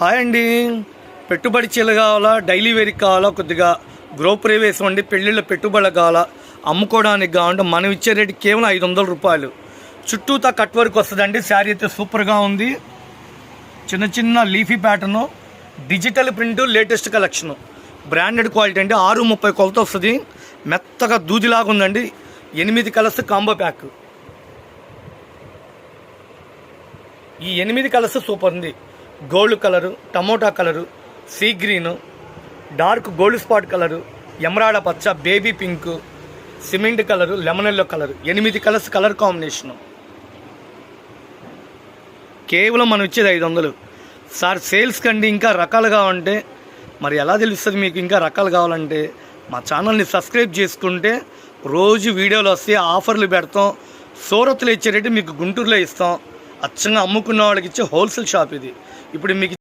Hi అండి. పెట్టుబడి చీరలు కావాలా, డైలీ వేర్కి కావాలా, కొద్దిగా గృహప్రవేశం అండి, పెళ్ళిళ్ళ పెట్టుబడులు కావాలా, అమ్ముకోవడానికి కావాలంటే మనం ఇచ్చే రేటు కేవలం 500 రూపాయలు. చుట్టూతా కట్ వర్క్ వస్తుందండి. శారీ అయితే సూపర్గా ఉంది. చిన్న చిన్న leafy pattern, digital print, latest collection, branded quality అండి. 630 కొలత వస్తుంది. మెత్తగా దూదిలాగా ఉందండి. 8 కలర్స్ కాంబో ప్యాక్. ఈ 8 కలర్స్ సూపర్ ఉంది. Gold colour, tomato colour, sea green, dark gold spot colour, ఎమరాడ పచ్చ, baby pink, cement colour, lemon yellow colour, 8 colours colour combination. కేవలం మనం ఇచ్చేది 500. సార్ సేల్స్ కండి ఇంకా రకాలుగా ఉంటే మరి ఎలా తెలుస్తుంది మీకు? ఇంకా రకాలు కావాలంటే మా ఛానల్ని సబ్స్క్రైబ్ చేసుకుంటే రోజు వీడియోలు వస్తే ఆఫర్లు పెడతాం. సూరత్లో ఇచ్చే రేటు మీకు గుంటూరులో ఇస్తాం. అచ్చంగా అమ్ముకున్న వాళ్ళకి ఇచ్చే హోల్సేల్ షాప్ ఇది. ఇప్పుడు మీకు